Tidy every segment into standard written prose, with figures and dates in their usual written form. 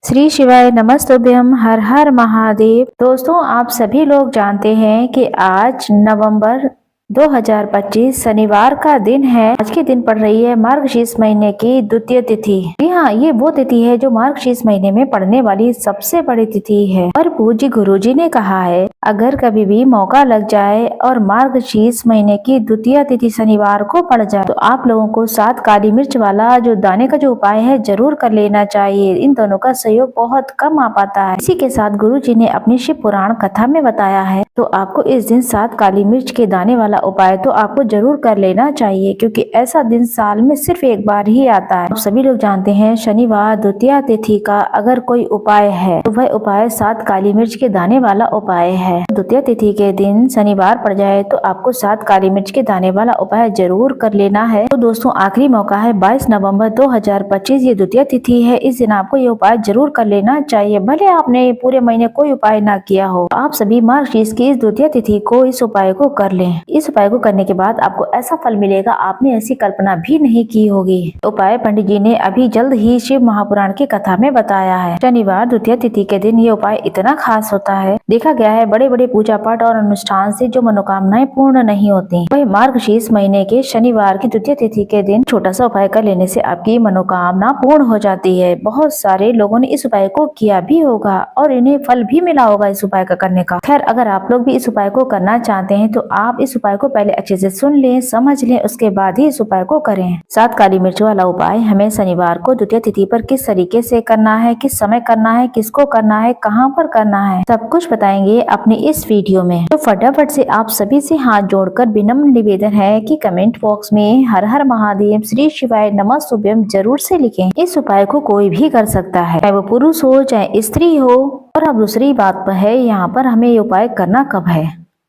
श्री शिवाय नमस्तुभ्यम। हर हर महादेव। दोस्तों, आप सभी लोग जानते हैं कि आज नवंबर 2025 शनिवार का दिन है। आज के दिन पड़ रही है मार्गशीर्ष महीने की द्वितीय तिथि। जी हाँ, ये वो तिथि है जो मार्गशीर्ष महीने में पड़ने वाली सबसे बड़ी तिथि है। और पूज्य गुरुजी ने कहा है, अगर कभी भी मौका लग जाए और मार्गशीर्ष महीने की द्वितीय तिथि शनिवार को पड़ जाए तो आप लोगों को 7 काली मिर्च वाला जो दाने का जो उपाय है जरूर कर लेना चाहिए। इन दोनों का सहयोग बहुत कम आ पाता है। इसी के साथ गुरुजी ने अपनी शिव पुराण कथा में बताया है, तो आपको इस दिन 7 काली मिर्च के दाने वाला उपाय तो आपको जरूर कर लेना चाहिए, क्योंकि ऐसा दिन साल में सिर्फ एक बार ही आता है। आप सभी लोग जानते हैं शनिवार द्वितीय तिथि का अगर कोई उपाय है तो वह उपाय 7 काली मिर्च के दाने वाला उपाय है। द्वितीय तिथि के दिन शनिवार पड़ जाए तो आपको 7 काली मिर्च के दाने वाला उपाय जरूर कर लेना है। तो दोस्तों, आखिरी मौका है 22 नवम्बर 2025, ये द्वितीय तिथि है। इस दिन आपको ये उपाय जरूर कर लेना चाहिए। भले आपने पूरे महीने कोई उपाय ना किया हो, आप सभी मार्गशीर्ष की इस द्वितीय तिथि को इस उपाय को कर लें। इस उपाय को करने के बाद आपको ऐसा फल मिलेगा, आपने ऐसी कल्पना भी नहीं की होगी। उपाय पंडित जी ने अभी जल्द ही शिव महापुराण की कथा में बताया है। शनिवार द्वितीय तिथि के दिन ये उपाय इतना खास होता है। देखा गया है बड़े बड़े पूजा पाठ और अनुष्ठान से जो मनोकामनाएं पूर्ण नहीं होती, वही मार्गशीर्ष महीने के शनिवार की द्वितीय तिथि के दिन छोटा सा उपाय कर लेने से आपकी मनोकामना पूर्ण हो जाती है। बहुत सारे लोगों ने इस उपाय को किया भी होगा और इन्हें फल भी मिला होगा इस उपाय का करने का। खैर, अगर आप लोग भी इस उपाय को करना चाहते हैं तो आप इस उपाय को पहले अच्छे से सुन लें, समझ लें, उसके बाद ही इस उपाय को करें। 7 काली मिर्च वाला उपाय हमें शनिवार को द्वितीय तिथि पर किस तरीके से करना है, किस समय करना है, किसको करना है, कहाँ पर करना है, सब कुछ बताएंगे अपनी इस वीडियो में। तो फटाफट से आप सभी से हाथ जोड़कर विनम्र निवेदन है कि कमेंट बॉक्स में हर हर महादेव, श्री शिवाय नमस्तुभ्यम जरूर से लिखें। इस उपाय को कोई भी कर सकता है, चाहे वो पुरुष हो चाहे स्त्री हो। और अब दूसरी बात पर है, यहाँ पर हमें ये उपाय करना कब है,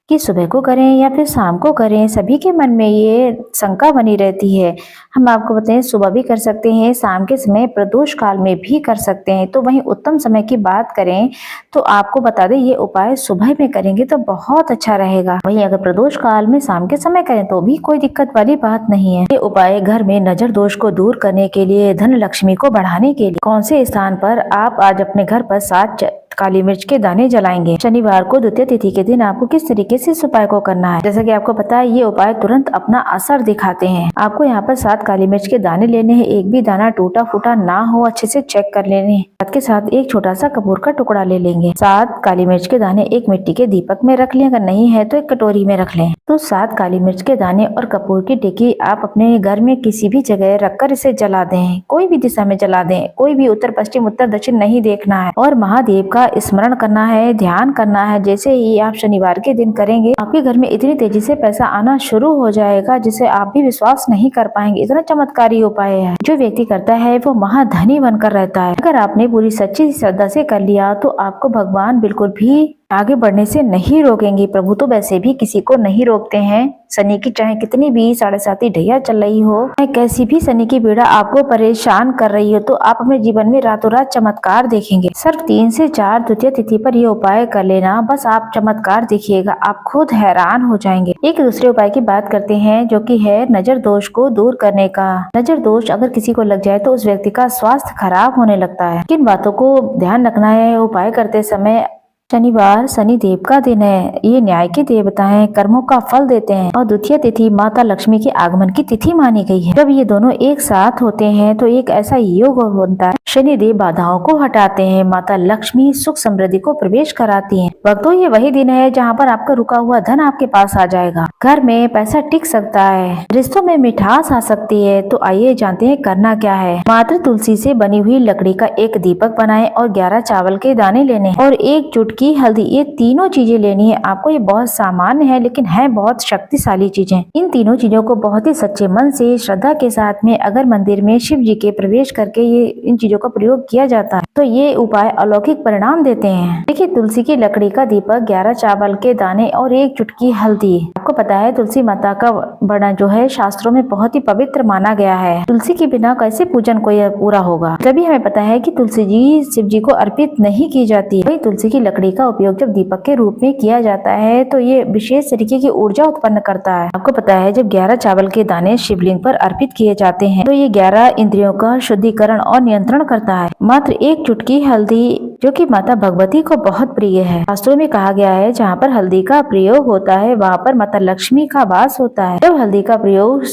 कि सुबह को करें या फिर शाम को करें। सभी के मन में ये शंका बनी रहती है। हम आपको बताएं, सुबह भी कर सकते हैं, शाम के समय प्रदोष काल में भी कर सकते हैं। तो वहीं उत्तम समय की बात करें तो आपको बता दें, ये उपाय सुबह में करेंगे तो बहुत अच्छा रहेगा। वहीं अगर प्रदोष काल में शाम के समय करें तो भी कोई दिक्कत वाली बात नहीं है। ये उपाय घर में नजर दोष को दूर करने के लिए, धन लक्ष्मी को बढ़ाने के लिए, कौन से स्थान पर आप आज अपने घर पर 7 काली मिर्च के दाने जलाएंगे। शनिवार को द्वितीय तिथि के दिन आपको किस तरीके से इस उपाय को करना है, जैसा कि आपको पता है ये उपाय तुरंत अपना असर दिखाते हैं। आपको यहाँ पर 7 काली मिर्च के दाने लेने हैं, एक भी दाना टूटा फूटा ना हो, अच्छे से चेक कर लेने हैं। साथ के साथ एक छोटा सा कपूर का टुकड़ा ले लेंगे। 7 काली मिर्च के दाने एक मिट्टी के दीपक में रख लें, अगर नहीं है तो एक कटोरी में रख लें। तो 7 काली मिर्च के दाने और कपूर की टिक्की आप अपने घर में किसी भी जगह रखकर इसे जला दें। कोई भी दिशा में जला दें, कोई भी उत्तर पश्चिम उत्तर दक्षिण नहीं देखना है। और महादेव का स्मरण करना है, ध्यान करना है। जैसे ही आप शनिवार के दिन करेंगे, आपके घर में इतनी तेजी से पैसा आना शुरू हो जाएगा जिसे आप भी विश्वास नहीं कर पाएंगे। इतना चमत्कारी उपाय है। जो व्यक्ति करता है वो महाधनी बनकर रहता है। अगर आपने पूरी सच्ची श्रद्धा से कर लिया तो आपको भगवान बिल्कुल भी आगे बढ़ने से नहीं रोकेंगे। प्रभु तो वैसे भी किसी को नहीं रोकते हैं। शनि की चाहे कितनी भी 7.5 ढैया चल रही हो, चाहे कैसी भी शनि की पीड़ा आपको परेशान कर रही हो, तो आप अपने जीवन में रातों रात चमत्कार देखेंगे। सिर्फ 3 से 4 द्वितीय तिथि पर ये उपाय कर लेना, बस आप चमत्कार देखिएगा, आप खुद हैरान हो जाएंगे। एक दूसरे उपाय की बात करते हैं, जो कि है नजर दोष को दूर करने का। नजर दोष अगर किसी को लग जाए तो उस व्यक्ति का स्वास्थ्य खराब होने लगता है। किन बातों को ध्यान रखना है उपाय करते समय? शनिवार शनि देव का दिन है, ये न्याय के देवता हैं, कर्मों का फल देते हैं। और द्वितीय तिथि माता लक्ष्मी के आगमन की तिथि मानी गई है। जब ये दोनों एक साथ होते हैं तो एक ऐसा योग बनता है, शनि देव बाधाओं को हटाते हैं, माता लक्ष्मी सुख समृद्धि को प्रवेश कराती हैं। भक्तों, ये वही दिन है जहाँ पर आपका रुका हुआ धन आपके पास आ जाएगा, घर में पैसा टिक सकता है, रिश्तों में मिठास आ सकती है। तो आइए जानते हैं करना क्या है। मात्र तुलसी से बनी हुई लकड़ी का एक दीपक बनाएं और 11 चावल के दाने लेने और एक चुटकी हल्दी, ये तीनों चीजें लेनी है आपको। ये बहुत सामान्य है लेकिन है बहुत शक्तिशाली चीजें। इन तीनों चीजों को बहुत ही सच्चे मन से श्रद्धा के साथ में अगर मंदिर में शिव जी के प्रवेश करके ये इन चीजों का प्रयोग किया जाता है तो ये उपाय अलौकिक परिणाम देते हैं। देखिए, तुलसी की लकड़ी का दीपक, 11 चावल के दाने और एक चुटकी हल्दी। आपको पता है तुलसी माता का वर्णन जो है शास्त्रों में बहुत ही पवित्र माना गया है। तुलसी के बिना कैसे पूजन कोई पूरा होगा। तभी हमें पता है कि तुलसी जी शिव जी को अर्पित नहीं की जाती है। तुलसी की लकड़ी लकड़ी का उपयोग जब दीपक के रूप में किया जाता है तो ये विशेष तरीके की ऊर्जा उत्पन्न करता है। आपको पता है जब 11 चावल के दाने शिवलिंग पर अर्पित किए जाते हैं तो ये 11 इंद्रियों का शुद्धिकरण और नियंत्रण करता है। मात्र एक चुटकी हल्दी जो कि माता भगवती को बहुत प्रिय है। शास्त्रों में कहा गया है जहाँ पर हल्दी का प्रयोग होता है वहाँ पर माता लक्ष्मी का वास होता है। जब हल्दी का प्रयोग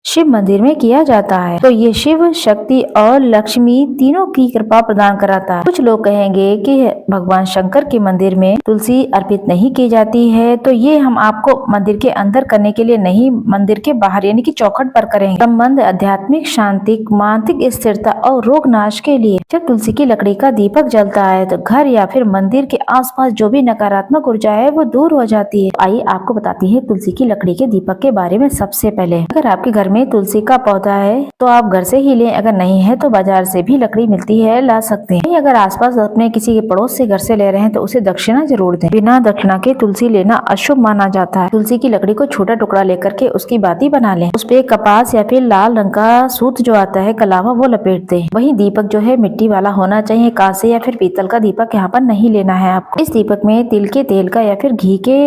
शिव मंदिर में किया जाता है तो ये शिव शक्ति और लक्ष्मी तीनों की कृपा प्रदान कराता है। कुछ लोग कहेंगे कि भगवान शंकर के मंदिर में तुलसी अर्पित नहीं की जाती है तो ये हम आपको मंदिर के अंदर करने के लिए नहीं, मंदिर के बाहर यानी कि चौखट पर करेंगे। संबंध, आध्यात्मिक शांति, मानसिक स्थिरता और रोग नाश के लिए जब तुलसी की लकड़ी का दीपक जलता है तो घर या फिर मंदिर के आसपास जो भी नकारात्मक ऊर्जा है वो दूर हो जाती है। आइए आपको बताती है तुलसी की लकड़ी के दीपक के बारे में। सबसे पहले अगर आपके घर में तुलसी का पौधा है तो आप घर से ही लें, अगर नहीं है तो बाजार से भी लकड़ी मिलती है, ला सकते हैं। अगर आसपास अपने किसी के पड़ोस से घर से ले रहे हैं तो उसे दक्षिणा जरूर दें। बिना दक्षिणा के तुलसी लेना अशुभ माना जाता है। तुलसी की लकड़ी को छोटा टुकड़ा लेकर के उसकी बाती बना लें, उस पे कपास या फिर लाल रंग का सूत जो आता है कलावा वो लपेट दें। वही दीपक जो है मिट्टी वाला होना चाहिए, कांसे या फिर पीतल का दीपक यहाँ पर नहीं लेना है आपको। इस दीपक में तिल के तेल का या फिर घी के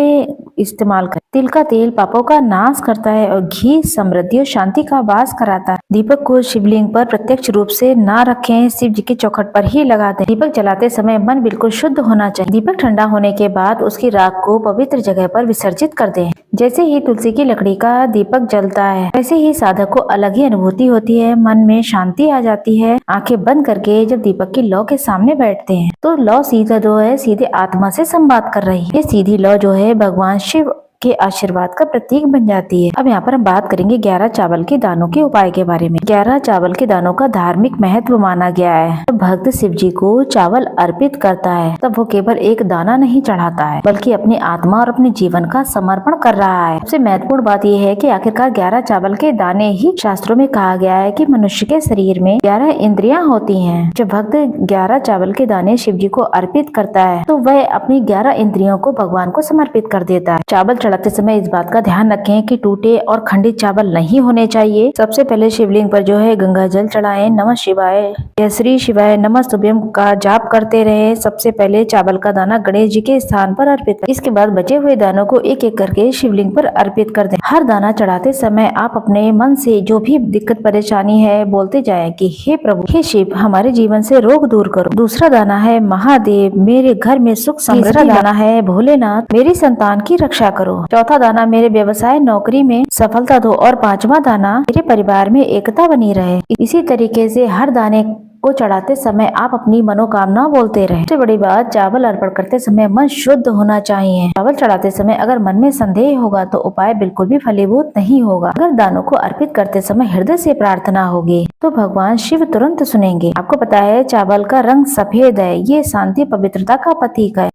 इस्तेमाल करें। तिल का तेल पापों का नाश करता है और घी समृद्धि और शांति का वास कराता है। दीपक को शिवलिंग पर प्रत्यक्ष रूप से ना रखें, शिव जी के चौखट पर ही लगा दें। दीपक जलाते समय मन बिल्कुल शुद्ध होना चाहिए। दीपक ठंडा होने के बाद उसकी राख को पवित्र जगह पर विसर्जित कर दें। जैसे ही तुलसी की लकड़ी का दीपक जलता है वैसे ही साधक को अलग ही अनुभूति होती है, मन में शांति आ जाती है। आंखें बंद करके जब दीपक की लौ के सामने बैठते हैं तो लौ सीधा जो है सीधे आत्मा से संवाद कर रही है। ये सीधी लौ जो है भगवान शिव के आशीर्वाद का प्रतीक बन जाती है। अब यहाँ पर हम बात करेंगे 11 चावल के दानों के उपाय के बारे में। 11 चावल के दानों का धार्मिक महत्व माना गया है। जब भक्त शिव जी को चावल अर्पित करता है तब वो केवल एक दाना नहीं चढ़ाता है बल्कि अपनी आत्मा और अपने जीवन का समर्पण कर रहा है। सबसे महत्वपूर्ण बात यह है कि आखिरकार 11 चावल के दाने ही शास्त्रों में कहा गया है कि मनुष्य के शरीर में 11 इंद्रियां होती हैं। जब भक्त 11 चावल के दाने शिव जी को अर्पित करता है तो वह अपनी 11 इंद्रियों को भगवान को समर्पित कर देता है। चावल चढ़ाते समय इस बात का ध्यान रखें कि टूटे और खंडित चावल नहीं होने चाहिए। सबसे पहले शिवलिंग पर जो है गंगा जल चढ़ाएं, नमः शिवाय या श्री शिवाय नमस्तुभ्यम का जाप करते रहे। सबसे पहले चावल का दाना गणेश जी के स्थान पर अर्पित करें। इसके बाद बचे हुए दानों को एक एक करके शिवलिंग पर अर्पित कर दें। हर दाना चढ़ाते समय आप अपने मन से जो भी दिक्कत परेशानी है बोलते जाएं कि हे प्रभु, हे शिव, हमारे जीवन से रोग दूर करो। दूसरा दाना है महादेव, मेरे घर में सुख समृद्धि। तीसरा दाना है भोलेनाथ, मेरी संतान की रक्षा करो। चौथा दाना मेरे व्यवसाय नौकरी में सफलता दो और पांचवा दाना मेरे परिवार में एकता बनी रहे। इसी तरीके से हर दाने को चढ़ाते समय आप अपनी मनोकामना बोलते रहें। सबसे बड़ी बात, चावल अर्पण करते समय मन शुद्ध होना चाहिए। चावल चढ़ाते समय अगर मन में संदेह होगा तो उपाय बिल्कुल भी फलीभूत नहीं होगा। अगर दानों को अर्पित करते समय हृदय से प्रार्थना होगी तो भगवान शिव तुरंत सुनेंगे। आपको पता है चावल का रंग सफेद है, ये शांति पवित्रता का प्रतीक है।